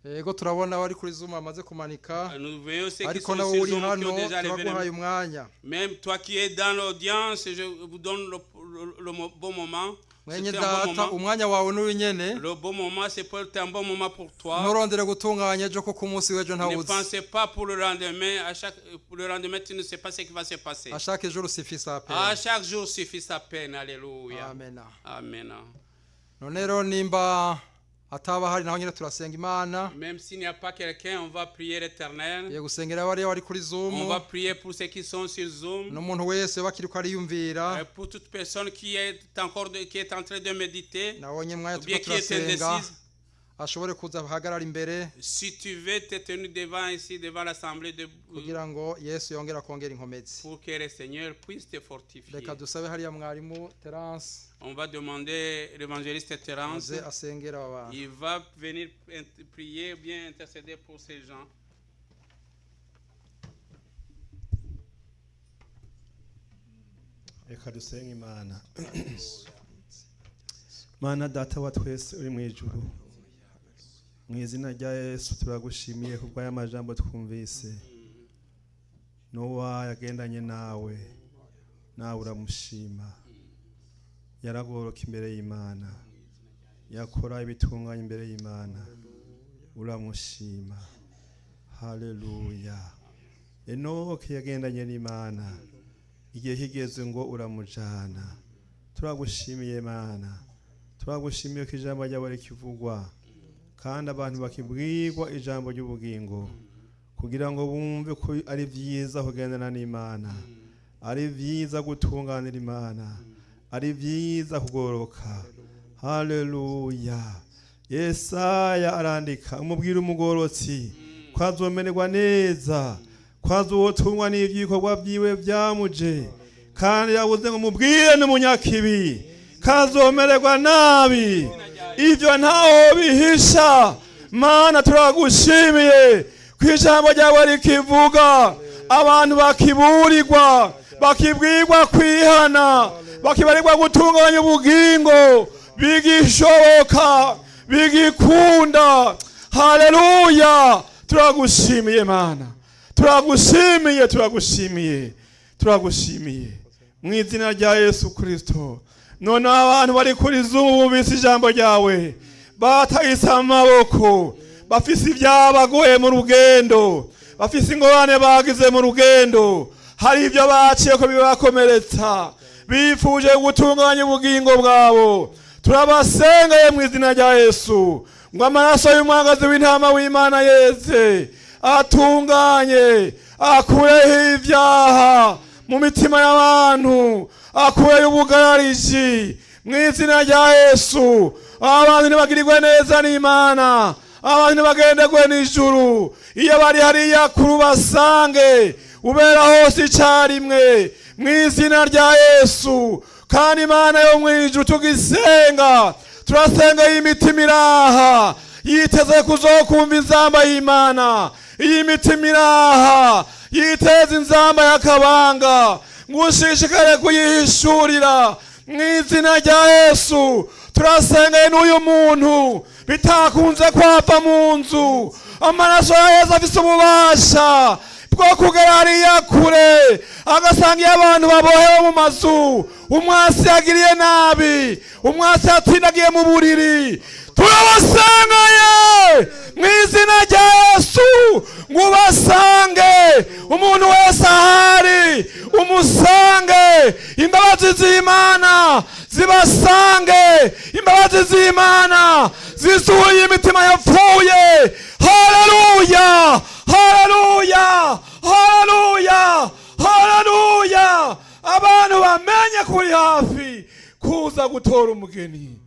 Yego turabona bari kuri Zoom bamaze kumanika, Nous voyons ceux qui ariko sont nawe sur uri Zoom qui hano ont déjà levé les turaguhaye mains. umwanya. Même toi qui es dans l'audience, je vous donne le bon moment. mwenye C'est un bon data moment. umwanya wawe ni uw'inyene, Le bon moment, c'est un bon moment pour toi. nturondere gutunganya ejo kuko umunsi w'ejo Ne ntawuzi. pensez pas pour le lendemain. Pour le lendemain, tu ne sais pas ce qui va se passer. ashaka ijoro sifise À apera. chaque jour suffit sa peine. Alléluia. Amen. Amen. none rero nimba ataba hari naho nyine turasenga Imana, Même s'il n'y a pas quelqu'un, on va prier l'Éternel. ye gusengera bariya bari kuri On Zoom, va prier pour ceux qui sont sur Zoom. n'umuntu wese bakiri ko ariyumvira, Pour toute personne qui est qui est en train de méditer, nabonye mwanya ou bien turiko qui est turasenga indécise. ashobore kuza ahagarara imbere Si tu veux te tenir devant ici, devant l'assemblée, kugira ngo Yesu yongera kongera inkomezi. pour que le Seigneur puisse te fortifier. Reka dusabe hariya mwarimu Terence On va demander l'évangéliste Terence. aze asengera aba bantu. Il va venir prier ou bien intercéder pour ces gens. Reka dusenge Imana. Mana data wa twese uri mu ijuru, mu izina rya Yesu turagushimiye kubwo aya majambo twumvise. Nowa yagendanye nawe, nawe uramushima. Yaragoroka imbere y'Imana, yakora ibitunganye imbere y'Imana, uramushima. Haleluya. Enoki yagendanye n'Imana, igihe kigeze ngo uramujana. Turagushimiye Mana, turagushimiye ko ijambo ryawe rikivugwa kandi abantu bakibwirwa ijambo ry'ubugingo, kugira ngo bumve ko ari byiza kugendana n'Imana, ari byiza gutunganira Imana, ari byiza kugoroka. Haleluya. Yesaya arandika umubwira umugorotsi ko azomererwa neza, ko azotungwa n'iby'ibikorwa byiwe byamuje, kandi yavuze ngo mubwire n'umunyakibi kazomererwa nabi. Ivyo ntaho bihisha. Mana turagushimiye ku ijambo ryawe rikivuga abantu bakiburirwa, bakibwirwa kwihana, bakibarirwa gutunganya ubugingo, bigishoboka, bigikunda. Haleluya! Turagushimiye Mana, turagushimiye, turagushimiye, turagushimiye mu izina rya Yesu Kristo. None abantu bari kuri Zoom bumvise ijambo ryawe, batahise amaboko, bafise ibyabagoye mu rugendo, bafise ingorane bagize mu rugendo, hari ibyo baciye ko bibakomeretsa, bifuje gutunganya ubugingo bwabo. Turabasengeye mu izina rya Yesu ngo amaraso y'umwagazi w'intama w'Imana yeze atunganye, akureho ibyaha mu mitima y'abantu, akureho ubugarariji mu izina rya Yesu. Abantu ntibagirirwe neza n'Imana, abantu ntibagenderwe n'ijuru. Iyo bari hariya kuru basange ubera hose icyarimwe mu izina rya Yesu. Kandi Imana yo mu ijuru tugisenga, turasenga imitima iraha yiteze kuzokumva inzamba y'Imana. Iyi mitima iraha yiteze inzamba y'akabanga, ngushishikare kuyihishurira mu izina rya Yesu. Turasengeye n'uyu muntu bitakunze kwava mu nzu, amaraso ya Yesu afise ububasha bwo kugera hariya kure agasanga iyo abantu babohewe mu mazu, umwasi yagiriye nabi, umwasi yatsindagiye mu buriri. Turabasengeye mu izina rya Yesu ngo ubasange, umuntu wese ahari umusange. Imbabazi z'Imana zibasange, imbabazi z'Imana zisuye imitima yapfuye. Haleluya, haleluya, haleluya, haleluya. Abantu bamenye kuri hafi kuza gutora umugeni.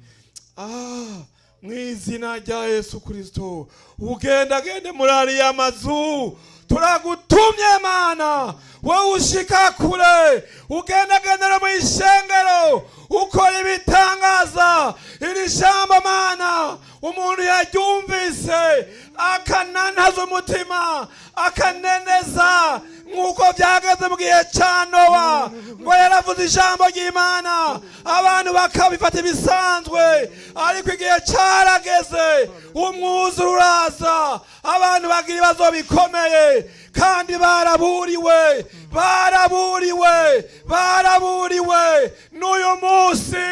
Mu izina rya Yesu Kristo, ugendagende muri ariya mazu. Turagutumye Mana, wowe ushika kure, ugendagendera mu ishengero, ukora ibitangaza. Iri jambo Mana umuntu yaryumvise akananaza umutima, akaneneza nk'uko byageze mu gihe cya Nowa, ngo yaravuze ijambo ry'Imana abantu bakabifata ibisanzwe. Ariko igihe cyarageze, umwuzure uraza, abantu bagira ibibazo bikomeye, kandi baraburiwe, baraburiwe, baraburiwe. N'uyu munsi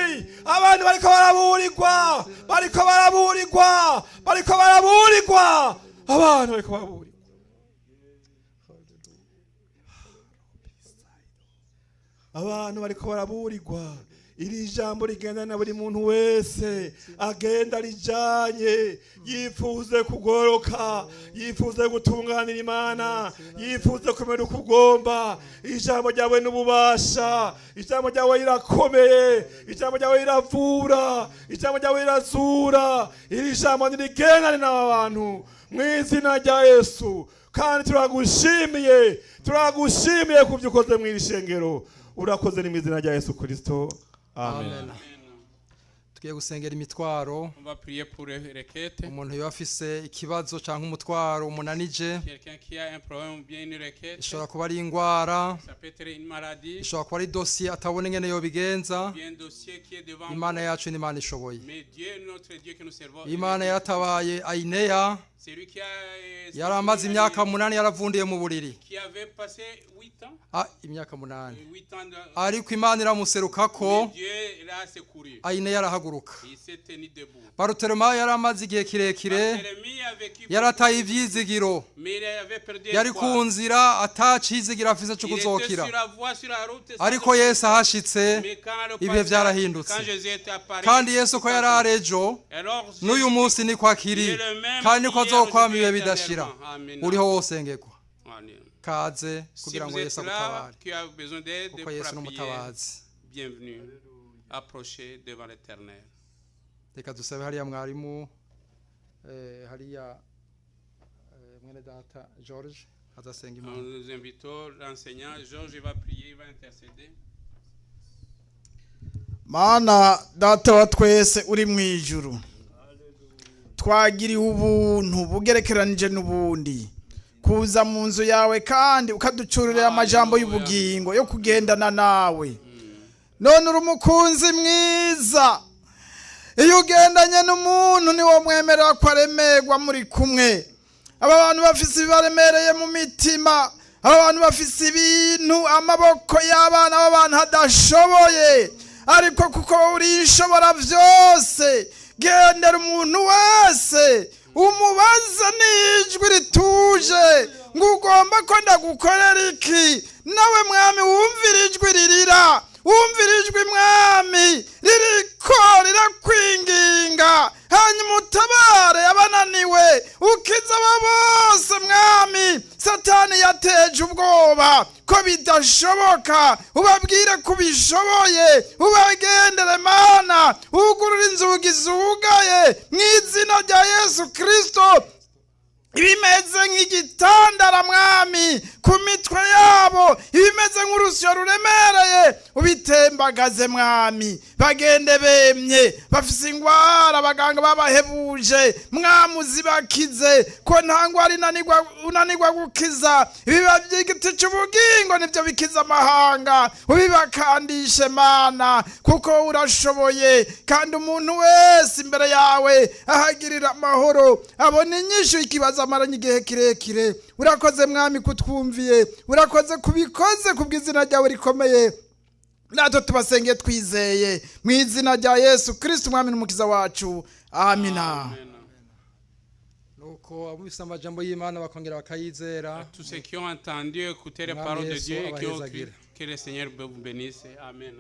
abantu bariko baraburirwa, bariko baraburirwa, bariko baraburirwa, abantu bariko baraburirwa. Abantu bariko baraburirwa. Iri jambo rigenda na buri muntu wese agenda rijanye, yifuze kugoroka, yifuze gutunganira Imana, yifuze kumera ukugomba. Ijambo ryawe n'ububasha, ijambo ryawe rirakomeye, ijambo ryawe riravura, ijambo ryawe rirazura. Iri jambo nirigendane n'aba bantu mu izina rya Yesu. Kandi turagushimiye, turagushimiye ku byo ukoze mu iri shengero. Urakoze mu izina rya Yesu Kristo. Amen. Tugiye gusengera imitwaro. Umuntu yoba afise ikibazo canke umutwaro umunanije, ishobora kuba ari ingwara, ishobora kuba ari dosiye atabona ingene yobigenza. Imana yacu ni Imana ishoboye. Imana yatabaye Aineya, yari amaze imyaka 8 yaravundiye mu buriri. Imyaka 8. Ariko Imana iramuserukako, Aineya yarahaguruka. Barutoloma yari amaze igihe kirekire, yarataye ivyizigiro, yari ku nzira atacizigiro afise cyo kuzokira. Ariko Yesu ahashitse ibihe byarahindutse. Kandi Yesu ko yari arejo, n'uyu munsi ni kwa kiri, kandi ko azokwama ibihe bidashira. Uriho wosengekwa. Kaze kugira ngo Yesu agutabare, kuko Yesu n'umutabazi. Bienvenue, approchez devant l'Éternel. Reka dusabe hariya mwarimu, hariya mwene data George azasenga Imana. Nous invitons l'enseignant Georges, il va prier, il va intercéder. Mana data wa twese uri mu ijuru, twagiriye ubuntu bugerekeranije n'ubundi kuza mu nzu yawe kandi ukaducururira amajambo y'ubugingo yo kugendana nawe. None uri umukunzi mwiza, iyo ugendanye n'umuntu niwo mwemerera ko aremerwa muri kumwe. Aba bantu bafise ibibaremereye mu mitima, aba bantu bafise ibintu amaboko y'abana b'abantu hadashoboye, ariko kuko uri ishobora byose, gendera umuntu wese umubaza n'ijwi rituje ngo ugomba ko ndagukorera iki. Nawe mwami wumvira ijwi ririra, wumvira ijwi mwami ririko rirakwinginga, hanyuma utabare abananiwe, ukiza aba bose mwami Satani yateje ubwoba ko bidashoboka. Ubabwire ko bishoboye, ubagendere Mana, ugurura inzugi zugaye mu izina rya Yesu Kristo. Ibimeze nk'igitandara mwami ku mitwe yabo, ibimeze nk'urusyo ruremereye ubitembagaze mwami. Bagende bemye, bafise ingwara abaganga babahebuje mwami uzibakize, ko nta ngwara unanirwa gukiza. Ibiba by'igiti cy'ubugingo nibyo bikiza amahanga, ubibakandishe Mana kuko urashoboye. Kandi umuntu wese imbere yawe ahagirira amahoro, abona inyishu ikibazo amaranye igihe kirekire. Urakoze mwami kutwumviye, urakoze kubikoze kubw'izina ryawe rikomeye. Natwe tubasengeye twizeye mu izina rya Yesu Kristo mwami n'umukiza wacu, amina. Nuko abumvise amajambo y'Imana bakongera bakayizera. Tous ceux qui ont entendu écouter les paroles de Dieu et qui ont cru, que le Seigneur vous bénisse. Amen.